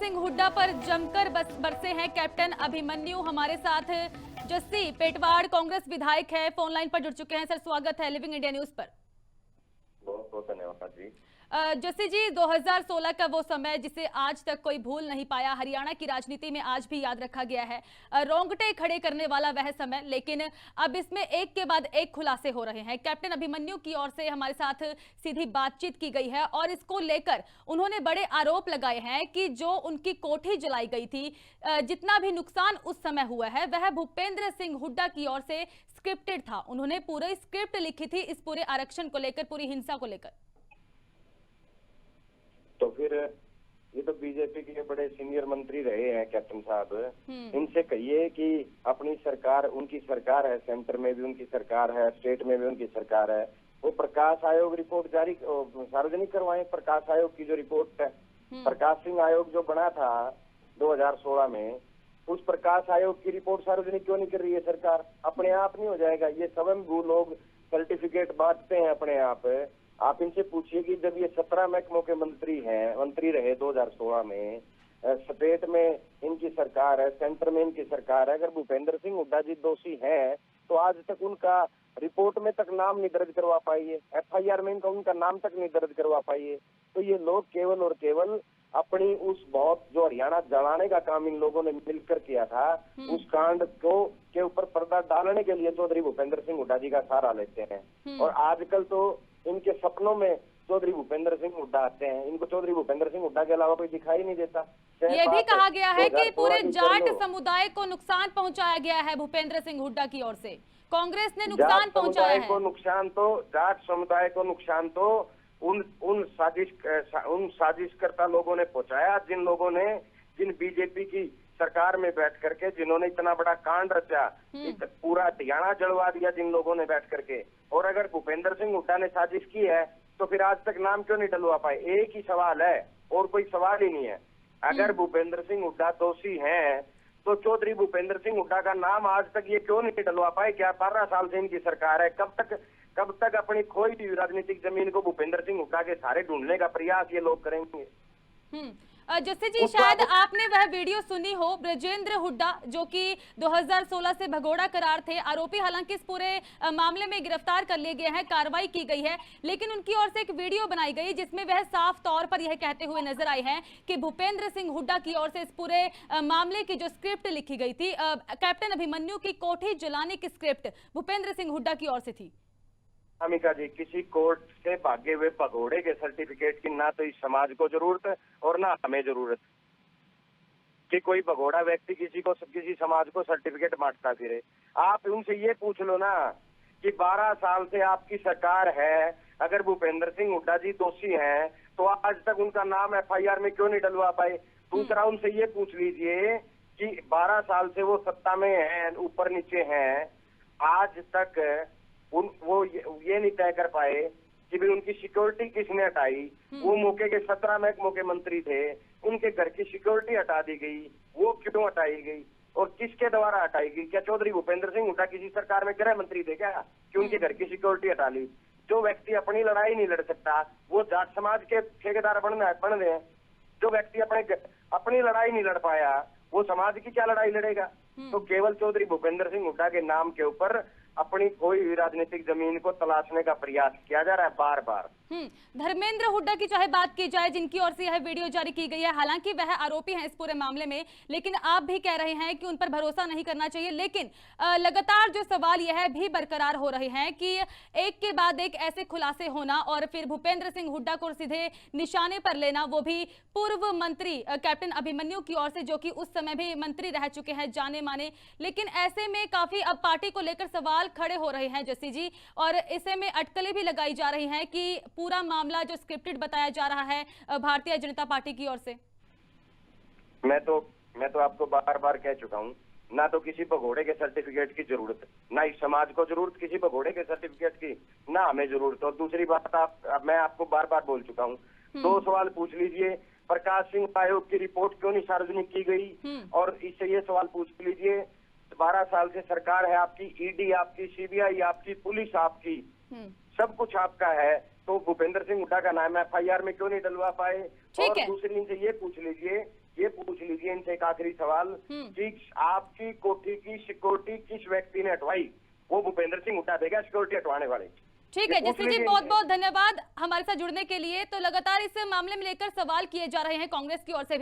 सिंह हुड्डा पर जमकर बरसे हैं कैप्टन अभिमन्यु। हमारे साथ जस्सी पेटवाड़ कांग्रेस विधायक है, फोन लाइन पर जुड़ चुके हैं। सर स्वागत है लिविंग इंडिया न्यूज पर। बहुत बहुत धन्यवाद जी। जस्सी जी, 2016 का वो समय जिसे आज तक कोई भूल नहीं पाया, हरियाणा की राजनीति में आज भी याद रखा गया है। रोंगटे खड़े करने वाला वह समय, लेकिन अब इसमें एक के बाद एक खुलासे हो रहे हैं। कैप्टन अभिमन्यु की ओर से हमारे साथ सीधी बातचीत की गई है और इसको लेकर उन्होंने बड़े आरोप लगाए हैं कि जो उनकी कोठी जलाई गई थी, जितना भी नुकसान उस समय हुआ है वह भूपेंद्र सिंह हुड्डा की ओर से स्क्रिप्टेड था। उन्होंने पूरी स्क्रिप्ट लिखी थी इस पूरे आरक्षण को लेकर, पूरी हिंसा को लेकर। तो फिर ये तो बीजेपी के बड़े सीनियर मंत्री रहे हैं कैप्टन साहब, इनसे कहिए कि अपनी सरकार, उनकी सरकार है, सेंटर में भी उनकी सरकार है, स्टेट में भी उनकी सरकार है, वो प्रकाश आयोग रिपोर्ट जारी सार्वजनिक करवाएं। प्रकाश आयोग की जो रिपोर्ट है, प्रकाश सिंह आयोग जो बना था 2016 में, उस प्रकाश आयोग की रिपोर्ट सार्वजनिक क्यों नहीं कर रही है सरकार? अपने आप नहीं हो जाएगा? ये स्वयं लोग सर्टिफिकेट बांटते हैं अपने आप इनसे पूछिए कि जब ये 17 महकमों के मंत्री रहे 2016 में, स्टेट में इनकी सरकार है, सेंटर में इनकी सरकार है, अगर भूपेंद्र सिंह हुड्डा जी दोषी हैं तो आज तक उनका रिपोर्ट में तक नाम नहीं दर्ज करवा पाइए, FIR में उनका नाम तक नहीं दर्ज करवा पाइए। तो ये लोग केवल और केवल अपनी उस बहुत जो हरियाणा जलाने का काम इन लोगों ने मिलकर किया था, उस कांड को के ऊपर पर्दा डालने के लिए चौधरी भूपेंद्र सिंह हुड्डा जी का सहारा लेते हैं। और आजकल तो इनके सपनों में चौधरी भूपेंद्र सिंह हुड्डा आते हैं। इनको चौधरी भूपेंद्र सिंह हुड्डा के अलावा कोई दिखाई नहीं देता। ये भी कहा गया है कि पूरे जाट समुदाय को नुकसान पहुंचाया गया है भूपेंद्र सिंह हुड्डा की ओर से, कांग्रेस ने नुकसान पहुंचाया है। जाट समुदाय को नुकसान तो उन साजिशकर्ता लोगों ने पहुंचाया, जिन बीजेपी की सरकार में बैठ करके, जिन्होंने इतना बड़ा कांड रचा, पूरा हरियाणा जलवा दिया जिन लोगों ने बैठ करके। और अगर भूपेंद्र सिंह हुड्डा ने साजिश की है तो फिर आज तक नाम क्यों नहीं डलवा पाए? एक ही सवाल है और कोई सवाल ही नहीं है। अगर भूपेंद्र सिंह हुड्डा दोषी हैं तो चौधरी भूपेंद्र सिंह हुड्डा का नाम आज तक ये क्यों नहीं डलवा पाए? क्या 12 साल से इनकी सरकार है? कब तक अपनी खोई हुई राजनीतिक जमीन को भूपेंद्र सिंह हुड्डा के सहारे ढूंढने का प्रयास ये लोग करेंगे? जस्सी जी, शायद आपने वह वीडियो सुनी हो, ब्रजेंद्र हुड्डा जो कि 2016 से भगोड़ा करार थे, आरोपी हालांकि इस पूरे मामले में गिरफ्तार कर लिए गए हैं, कार्रवाई की गई है, लेकिन उनकी ओर से एक वीडियो बनाई गई जिसमें वह साफ तौर पर यह कहते हुए नजर आए हैं कि भूपेंद्र सिंह हुड्डा की ओर से इस पूरे मामले की जो स्क्रिप्ट लिखी गई थी, कैप्टन अभिमन्यु की कोठी जलाने की स्क्रिप्ट भूपेंद्र सिंह हुड्डा की ओर से थी। अमिका जी, किसी कोर्ट से भागे हुए भगोड़े के सर्टिफिकेट की ना तो इस समाज को जरूरत है और ना हमें जरूरत कि कोई भगोड़ा व्यक्ति किसी समाज को सर्टिफिकेट बांटता फिरे। आप उनसे ये पूछ लो ना कि 12 साल से आपकी सरकार है, अगर भूपेंद्र सिंह हुड्डा जी दोषी हैं तो आज तक उनका नाम FIR में क्यों नहीं डलवा पाए? दूसरा, उनसे ये पूछ लीजिए कि 12 साल से वो सत्ता में हैं, ऊपर नीचे हैं, आज तक वो ये नहीं तय कर पाए कि भाई उनकी सिक्योरिटी किसने हटाई। वो मौके के 17 महकमों के मंत्री थे, उनके घर की सिक्योरिटी हटा दी गई, वो क्यों हटाई गई और किसके द्वारा हटाई गई? क्या चौधरी भूपेंद्र सिंह हुड्डा किसी सरकार में गृह मंत्री थे क्या कि उनके घर की सिक्योरिटी हटा ली? जो व्यक्ति अपनी लड़ाई नहीं लड़ सकता वो जाट समाज के ठेकेदार बन रहे हैं। जो व्यक्ति अपनी लड़ाई नहीं लड़ पाया वो समाज की क्या लड़ाई लड़ेगा? तो केवल चौधरी भूपेंद्र सिंह हुड्डा के नाम के ऊपर अपनी खोई हुई राजनीतिक जमीन को तलाशने का प्रयास किया जा रहा है बार बार। धर्मेंद्र हुड्डा की चाहे बात की जाए, जिनकी ओर से यह वीडियो जारी की गई है, हालांकि वह आरोपी हैं इस पूरे मामले में, लेकिन आप भी कह रहे हैं कि उन पर भरोसा नहीं करना चाहिए। लेकिन लगातार जो सवाल यह भी बरकरार हो रहे हैं कि एक के बाद एक ऐसे खुलासे होना और फिर भूपेंद्र सिंह हुड्डा को सीधे निशाने पर लेना, वो भी पूर्व मंत्री कैप्टन अभिमन्यु की ओर से, जो कि उस समय भी मंत्री रह चुके हैं जाने माने। लेकिन ऐसे में काफी अब पार्टी को लेकर सवाल खड़े हो रहे हैं जस्सी जी, और ऐसे में अटकलें भी लगाई जा रही हैं कि पूरा मामला जो स्क्रिप्टेड बताया जा रहा है भारतीय जनता पार्टी की ओर से। मैं तो आपको बार बार कह चुका हूं, ना तो किसी भगोड़े के सर्टिफिकेट की जरूरत, ना इस समाज को जरूरत किसी भगोड़े के सर्टिफिकेट की, ना हमें जरूरत। और दूसरी बात, मैं आपको बार बार बोल चुका हूं, 2 सवाल पूछ लीजिए, प्रकाश सिंह आयोग की रिपोर्ट क्यों नहीं सार्वजनिक की गई? और इससे ये सवाल पूछ लीजिए, 12 साल से सरकार है आपकी, ED आपकी, CBI आपकी, पुलिस आपकी, सब कुछ आपका है, तो भूपेंद्र सिंह हुड्डा का नाम FIR में क्यों नहीं डलवा पाए? और दूसरी इनसे ये पूछ आपसे एक आखिरी सवाल कि आपकी कोठी की सिक्योरिटी किस व्यक्ति ने हटवाई? वो भूपेंद्र सिंह हुड्डा देगा सिक्योरिटी हटवाने वाले। ठीक है जस्सी जी, बहुत बहुत धन्यवाद हमारे साथ जुड़ने के लिए। तो लगातार इस मामले में लेकर सवाल किए जा रहे हैं कांग्रेस की ओर से भी।